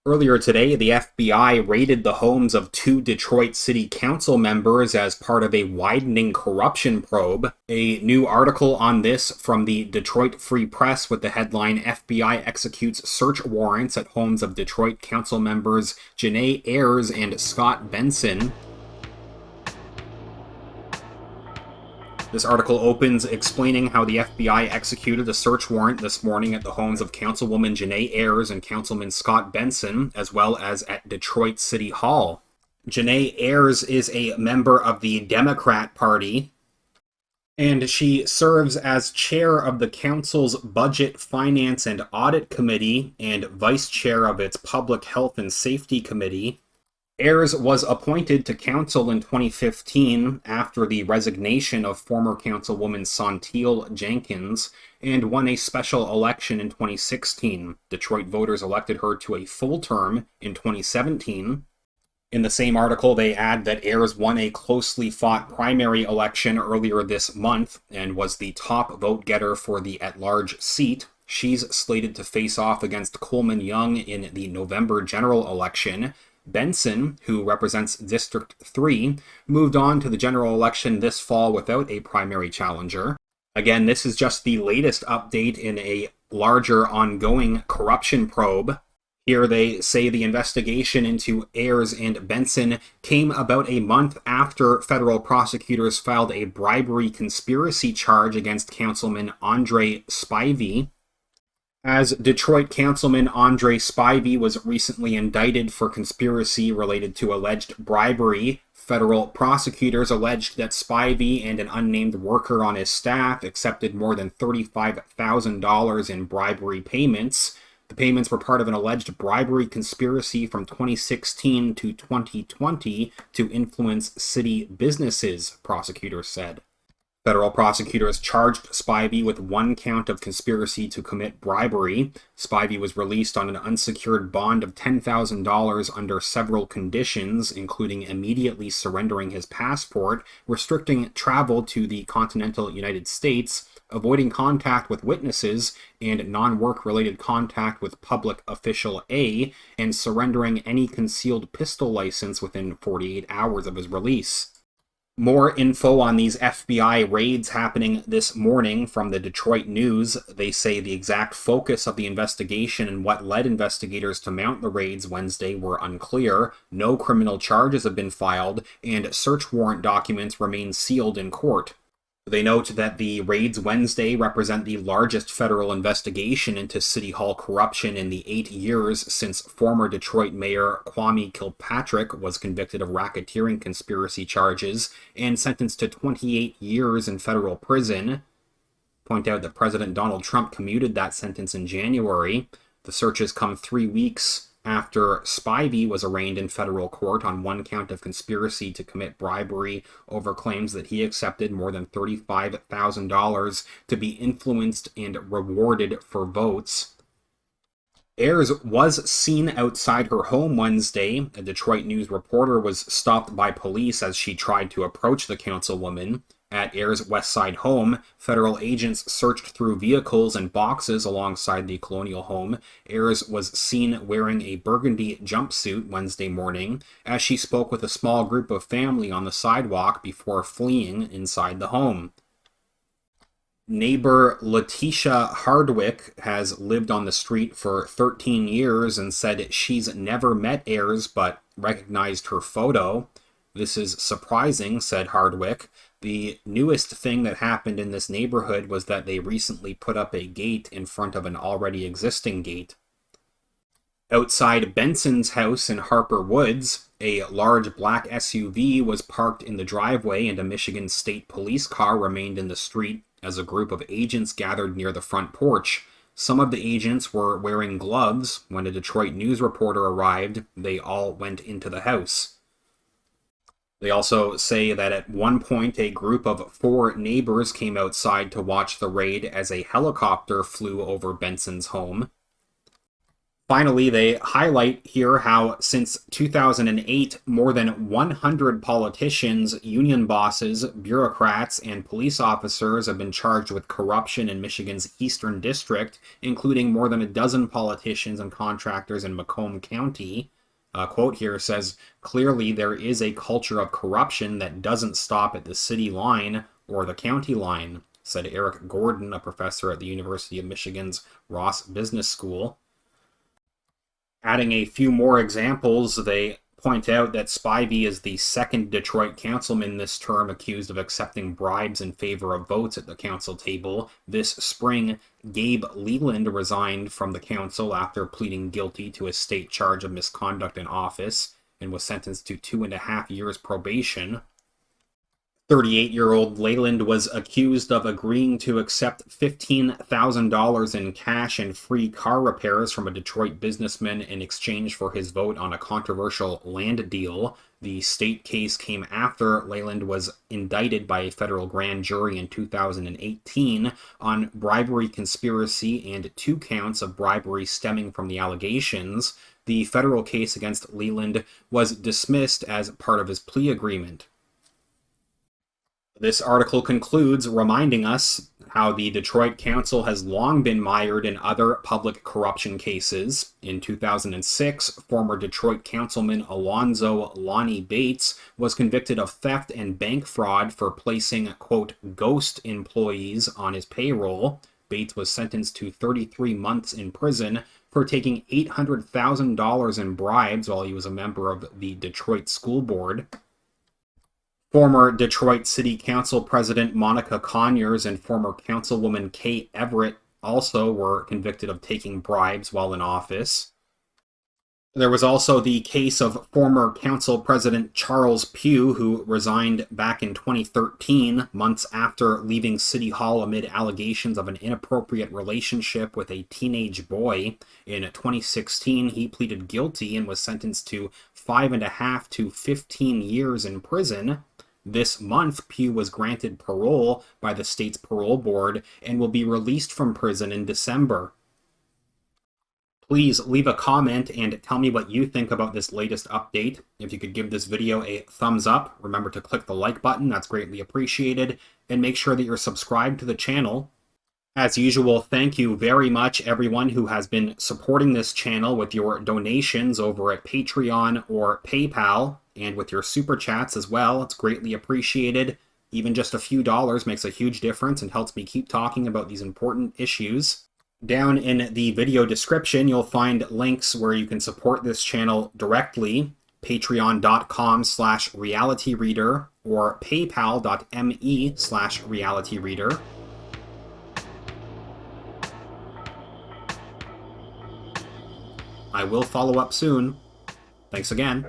Earlier today, the FBI raided the homes of two Detroit City Council members as part of a widening corruption probe. A new article on this from the Detroit Free Press with the headline FBI executes search warrants at homes of Detroit Council members Janae Ayers and Scott Benson. This article opens explaining how the FBI executed a search warrant this morning at the homes of Councilwoman Janae Ayers and Councilman Scott Benson, as well as at Detroit City Hall. Janae Ayers is a member of the Democrat Party, and she serves as chair of the council's Budget, Finance, and Audit Committee and vice chair of its Public Health and Safety Committee. Ayers was appointed to council in 2015 after the resignation of former councilwoman Santil Jenkins and won a special election in 2016. Detroit voters elected her to a full term in 2017. In the same article, they add that Ayers won a closely fought primary election earlier this month and was the top vote getter for the at-large seat. She's slated to face off against Coleman Young in the November general election. Benson, who represents District 3, moved on to the general election this fall without a primary challenger. Again, this is just the latest update in a larger ongoing corruption probe. Here they say the investigation into Ayers and Benson came about a month after federal prosecutors filed a bribery conspiracy charge against Councilman Andre Spivey. As Detroit Councilman Andre Spivey was recently indicted for conspiracy related to alleged bribery, federal prosecutors alleged that Spivey and an unnamed worker on his staff accepted more than $35,000 in bribery payments. The payments were part of an alleged bribery conspiracy from 2016 to 2020 to influence city businesses, prosecutors said. Federal prosecutors charged Spivey with one count of conspiracy to commit bribery. Spivey was released on an unsecured bond of $10,000 under several conditions, including immediately surrendering his passport, restricting travel to the continental United States, avoiding contact with witnesses and non-work related contact with public official A, and surrendering any concealed pistol license within 48 hours of his release. More info on these FBI raids happening this morning from the Detroit News. They say the exact focus of the investigation and what led investigators to mount the raids Wednesday were unclear. No criminal charges have been filed, and search warrant documents remain sealed in court. They note that the raids Wednesday represent the largest federal investigation into City Hall corruption in the 8 years since former Detroit Mayor Kwame Kilpatrick was convicted of racketeering conspiracy charges and sentenced to 28 years in federal prison. Point out that President Donald Trump commuted that sentence in January. The searches come 3 weeks after Spivey was arraigned in federal court on one count of conspiracy to commit bribery over claims that he accepted more than $35,000 to be influenced and rewarded for votes. Ayers was seen outside her home Wednesday. A Detroit News reporter was stopped by police as she tried to approach the councilwoman. At Ayers' West Side home, federal agents searched through vehicles and boxes alongside the colonial home. Ayers was seen wearing a burgundy jumpsuit Wednesday morning as she spoke with a small group of family on the sidewalk before fleeing inside the home. Neighbor Letitia Hardwick has lived on the street for 13 years and said she's never met Ayers but recognized her photo. "This is surprising," said Hardwick. "The newest thing that happened in this neighborhood was that they recently put up a gate in front of an already existing gate." Outside Benson's house in Harper Woods, a large black SUV was parked in the driveway and a Michigan State Police car remained in the street as a group of agents gathered near the front porch. Some of the agents were wearing gloves. When a Detroit News reporter arrived, they all went into the house. They also say that at one point a group of 4 neighbors came outside to watch the raid as a helicopter flew over Benson's home. Finally, they highlight here how since 2008, more than 100 politicians, union bosses, bureaucrats, and police officers have been charged with corruption in Michigan's Eastern District, including more than a dozen politicians and contractors in Macomb County. A quote here says, "Clearly, there is a culture of corruption that doesn't stop at the city line or the county line," said Eric Gordon, a professor at the University of Michigan's Ross Business School. Adding a few more examples, they point out that Spivey is the second Detroit councilman this term accused of accepting bribes in favor of votes at the council table. This spring, Gabe Leland resigned from the council after pleading guilty to a state charge of misconduct in office and was sentenced to 2.5 years probation. 38-year-old Leland was accused of agreeing to accept $15,000 in cash and free car repairs from a Detroit businessman in exchange for his vote on a controversial land deal. The state case came after Leland was indicted by a federal grand jury in 2018 on bribery conspiracy and 2 counts of bribery stemming from the allegations. The federal case against Leland was dismissed as part of his plea agreement. This article concludes reminding us how the Detroit Council has long been mired in other public corruption cases. In 2006, former Detroit Councilman Alonzo Lonnie Bates was convicted of theft and bank fraud for placing, quote, ghost employees on his payroll. Bates was sentenced to 33 months in prison for taking $800,000 in bribes while he was a member of the Detroit School Board. Former Detroit City Council President Monica Conyers and former Councilwoman Kay Everett also were convicted of taking bribes while in office. There was also the case of former Council President Charles Pugh, who resigned back in 2013, months after leaving City Hall amid allegations of an inappropriate relationship with a teenage boy. In 2016, he pleaded guilty and was sentenced to 5.5 to 15 years in prison. This month, Pugh was granted parole by the state's parole board and will be released from prison in December. Please leave a comment and tell me what you think about this latest update. If you could give this video a thumbs up, remember to click the like button, that's greatly appreciated, and make sure that you're subscribed to the channel. As usual, thank you very much everyone who has been supporting this channel with your donations over at Patreon or PayPal, and with your super chats as well. It's greatly appreciated. Even just a few dollars makes a huge difference and helps me keep talking about these important issues. Down in the video description, you'll find links where you can support this channel directly. Patreon.com/realityreader or paypal.me/realityreader. I will follow up soon. Thanks again.